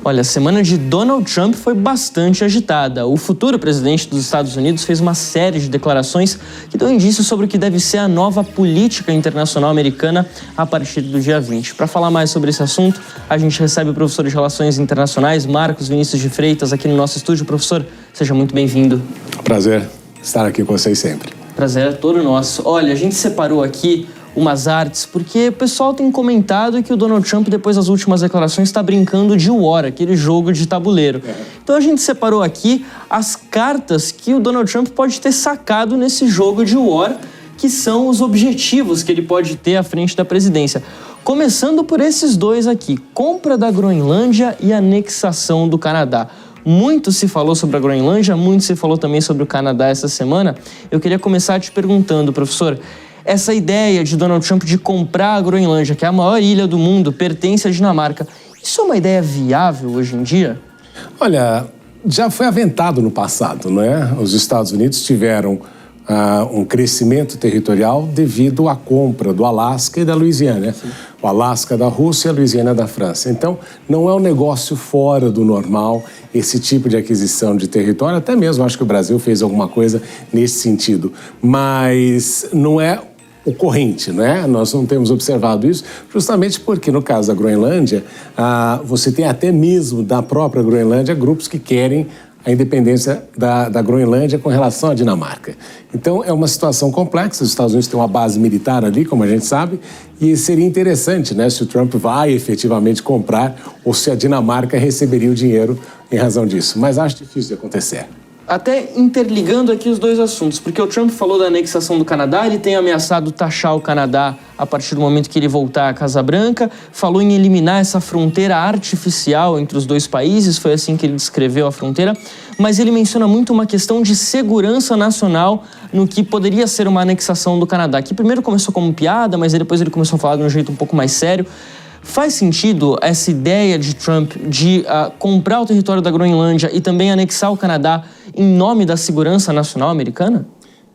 Olha, a semana de Donald Trump foi bastante agitada. O futuro presidente dos Estados Unidos fez uma série de declarações que dão indícios sobre o que deve ser a nova política internacional americana a partir do dia 20. Para falar mais sobre esse assunto, a gente recebe o professor de Relações Internacionais, Marcos Vinícius de Freitas, aqui no nosso estúdio. Professor, seja muito bem-vindo. Prazer estar aqui com vocês sempre. Prazer é todo nosso. Olha, a gente separou aqui umas artes, porque o pessoal tem comentado que o Donald Trump, depois das últimas declarações, está brincando de War, aquele jogo de tabuleiro. Então a gente separou aqui as cartas que o Donald Trump pode ter sacado nesse jogo de War, que são os objetivos que ele pode ter à frente da presidência. Começando por esses dois aqui, compra da Groenlândia e anexação do Canadá. Muito se falou sobre a Groenlândia, muito se falou também sobre o Canadá essa semana. Eu queria começar te perguntando, professor, essa ideia de Donald Trump de comprar a Groenlândia, que é a maior ilha do mundo, pertence à Dinamarca, isso é uma ideia viável hoje em dia? Olha, já foi aventado no passado, não é? Os Estados Unidos tiveram um crescimento territorial devido à compra do Alasca e da Louisiana. Sim. O Alasca da Rússia e a Louisiana da França. Então, não é um negócio fora do normal esse tipo de aquisição de território. Até mesmo acho que o Brasil fez alguma coisa nesse sentido. Mas não é ocorrente, né? Nós não temos observado isso, justamente porque, no caso da Groenlândia, você tem até mesmo da própria Groenlândia grupos que querem a independência da Groenlândia com relação à Dinamarca. Então, é uma situação complexa. Os Estados Unidos têm uma base militar ali, como a gente sabe, e seria interessante, né, se o Trump vai efetivamente comprar ou se a Dinamarca receberia o dinheiro em razão disso. Mas acho difícil de acontecer. Até interligando aqui os dois assuntos, porque o Trump falou da anexação do Canadá, ele tem ameaçado taxar o Canadá a partir do momento que ele voltar à Casa Branca, falou em eliminar essa fronteira artificial entre os dois países, foi assim que ele descreveu a fronteira, mas ele menciona muito uma questão de segurança nacional no que poderia ser uma anexação do Canadá, que primeiro começou como piada, mas depois ele começou a falar de um jeito um pouco mais sério. Faz sentido essa ideia de Trump de comprar o território da Groenlândia e também anexar o Canadá em nome da segurança nacional americana?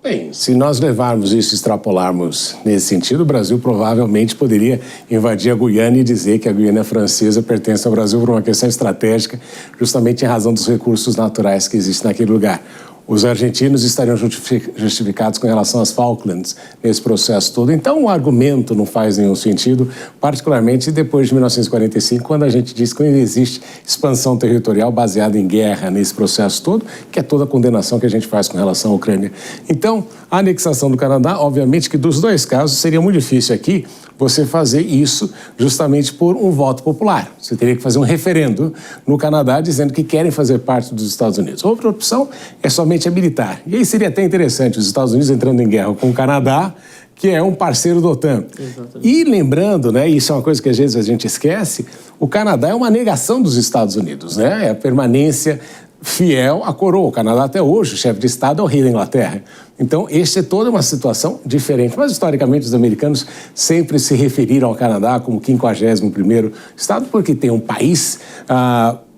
Bem, se nós levarmos isso e extrapolarmos nesse sentido, o Brasil provavelmente poderia invadir a Guiana e dizer que a Guiana francesa pertence ao Brasil por uma questão estratégica, justamente em razão dos recursos naturais que existem naquele lugar. Os argentinos estariam justificados com relação às Falklands nesse processo todo. Então, o argumento não faz nenhum sentido, particularmente depois de 1945, quando a gente diz que não existe expansão territorial baseada em guerra nesse processo todo, que é toda a condenação que a gente faz com relação à Ucrânia. Então, a anexação do Canadá, obviamente que dos dois casos seria muito difícil aqui você fazer isso justamente por um voto popular. Você teria que fazer um referendo no Canadá dizendo que querem fazer parte dos Estados Unidos. Outra opção é somente a militar. E aí seria até interessante os Estados Unidos entrando em guerra com o Canadá, que é um parceiro da OTAN. Exatamente. E lembrando, né, isso é uma coisa que às vezes a gente esquece, o Canadá é uma negação dos Estados Unidos, né? É a permanência fiel à coroa. O Canadá até hoje, o chefe de Estado é o rei da Inglaterra. Então, esta é toda uma situação diferente. Mas, historicamente, os americanos sempre se referiram ao Canadá como 51º Estado, porque tem um país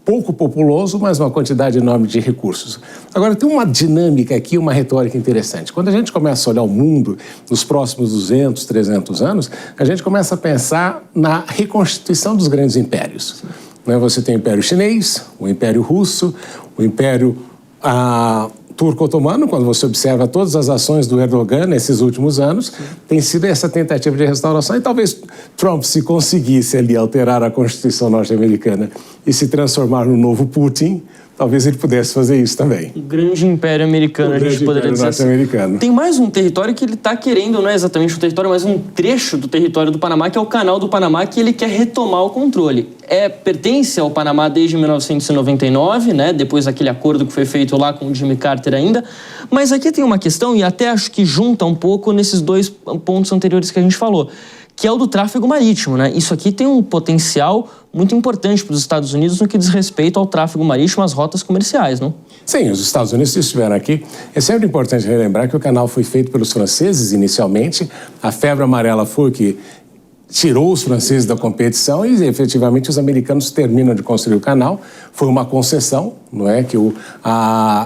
pouco populoso, mas uma quantidade enorme de recursos. Agora, tem uma dinâmica aqui, uma retórica interessante. Quando a gente começa a olhar o mundo nos próximos 200, 300 anos, a gente começa a pensar na reconstituição dos grandes impérios. Você tem o Império Chinês, o Império Russo, o Império Turco-Otomano, quando você observa todas as ações do Erdogan nesses últimos anos, tem sido essa tentativa de restauração. E talvez Trump, se conseguisse ali alterar a Constituição norte-americana e se transformar no novo Putin, talvez ele pudesse fazer isso também. O grande império americano, a gente poderia dizer assim. Tem mais um território que ele está querendo, não é exatamente um território, mas um trecho do território do Panamá, que é o Canal do Panamá, que ele quer retomar o controle. Pertence ao Panamá desde 1999, né? Depois daquele acordo que foi feito lá com o Jimmy Carter ainda. Mas aqui tem uma questão, e até acho que junta um pouco nesses dois pontos anteriores que a gente falou, que é o do tráfego marítimo, né? Isso aqui tem um potencial muito importante para os Estados Unidos no que diz respeito ao tráfego marítimo, às rotas comerciais, não? Sim, os Estados Unidos estiveram aqui. É sempre importante relembrar que o canal foi feito pelos franceses inicialmente. A febre amarela foi o que tirou os franceses da competição e, efetivamente, os americanos terminam de construir o canal. Foi uma concessão, não é? Que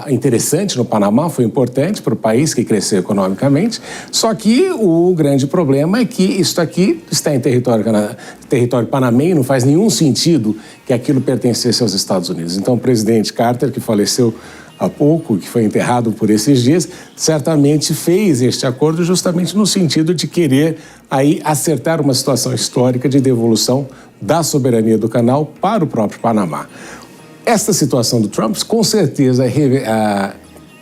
interessante no Panamá, foi importante para o país que cresceu economicamente. Só que o grande problema é que isso aqui está em território panamenho, não faz nenhum sentido que aquilo pertencesse aos Estados Unidos. Então, o presidente Carter, que faleceu há pouco, que foi enterrado por esses dias, certamente fez este acordo justamente no sentido de querer aí acertar uma situação histórica de devolução da soberania do canal para o próprio Panamá. Esta situação do Trump, com certeza,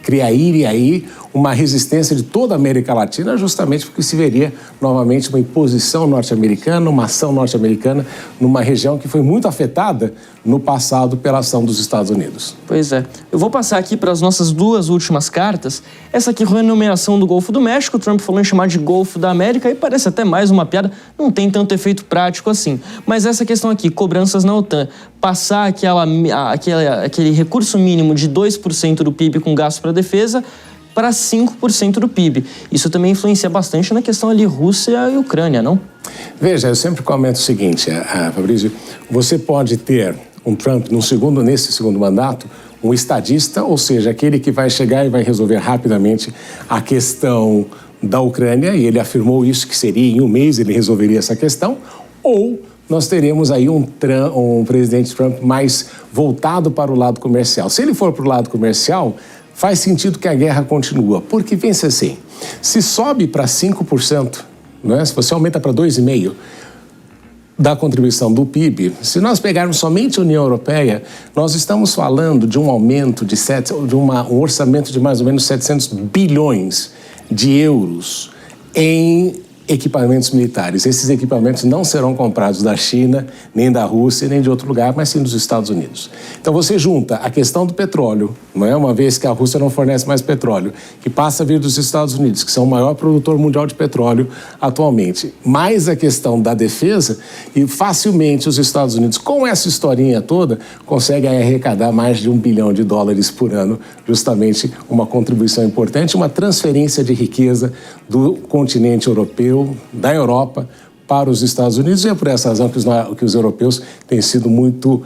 criaria aí uma resistência de toda a América Latina, justamente porque se veria novamente uma imposição norte-americana, uma ação norte-americana numa região que foi muito afetada no passado pela ação dos Estados Unidos. Pois é. Eu vou passar aqui para as nossas duas últimas cartas. Essa aqui, renomeação do Golfo do México, o Trump falou em chamar de Golfo da América, e parece até mais uma piada, não tem tanto efeito prático assim. Mas essa questão aqui, cobranças na OTAN, passar aquele recurso mínimo de 2% do PIB com gasto para defesa para 5% do PIB. Isso também influencia bastante na questão ali Rússia e Ucrânia, não? Veja, eu sempre comento o seguinte, Fabrício, você pode ter um Trump nesse segundo mandato, um estadista, ou seja, aquele que vai chegar e vai resolver rapidamente a questão da Ucrânia, e ele afirmou isso, que seria em um mês ele resolveria essa questão, ou nós teremos aí um presidente Trump mais voltado para o lado comercial. Se ele for para o lado comercial, faz sentido que a guerra continua, porque pense assim, se sobe para 5%, não é? Se você aumenta para 2,5% da contribuição do PIB, se nós pegarmos somente a União Europeia, nós estamos falando de um aumento um orçamento de mais ou menos 700 bilhões de euros em equipamentos militares. Esses equipamentos não serão comprados da China, nem da Rússia, nem de outro lugar, mas sim dos Estados Unidos. Então você junta a questão do petróleo, não é? Uma vez que a Rússia não fornece mais petróleo, que passa a vir dos Estados Unidos, que são o maior produtor mundial de petróleo atualmente, mais a questão da defesa, e facilmente os Estados Unidos, com essa historinha toda, conseguem arrecadar mais de $1 bilhão por ano, justamente uma contribuição importante, uma transferência de riqueza do continente europeu, da Europa, para os Estados Unidos, e é por essa razão que os europeus têm sido muito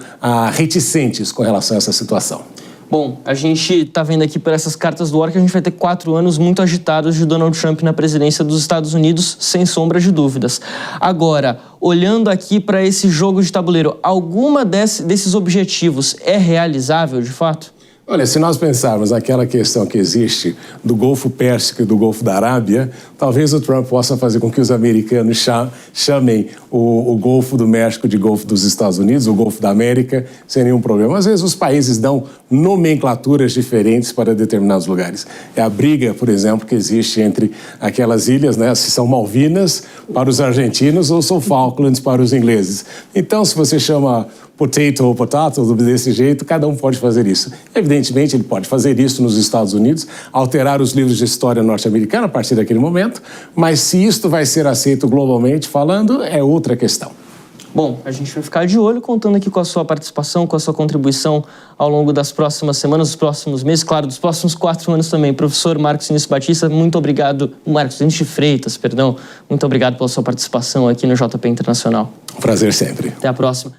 reticentes com relação a essa situação. Bom, a gente está vendo aqui por essas cartas do War que a gente vai ter 4 anos muito agitados de Donald Trump na presidência dos Estados Unidos, sem sombra de dúvidas. Agora, olhando aqui para esse jogo de tabuleiro, alguma desses objetivos é realizável de fato? Olha, se nós pensarmos naquela questão que existe do Golfo Pérsico e do Golfo da Arábia, talvez o Trump possa fazer com que os americanos chamem o Golfo do México de Golfo dos Estados Unidos, o Golfo da América, sem nenhum problema. Às vezes os países dão nomenclaturas diferentes para determinados lugares. É a briga, por exemplo, que existe entre aquelas ilhas, né, se são Malvinas para os argentinos ou são Falklands para os ingleses. Então, se você chama potato ou potato, desse jeito, cada um pode fazer isso. Evidentemente, ele pode fazer isso nos Estados Unidos, alterar os livros de história norte-americana a partir daquele momento, mas se isto vai ser aceito globalmente falando, é outra questão. Bom, a gente vai ficar de olho, contando aqui com a sua participação, com a sua contribuição ao longo das próximas semanas, dos próximos meses, claro, dos próximos 4 anos também. Professor Marcos Início Batista, muito obrigado. Marcos Início Freitas, perdão. Muito obrigado pela sua participação aqui no JP Internacional. Um prazer sempre. Até a próxima.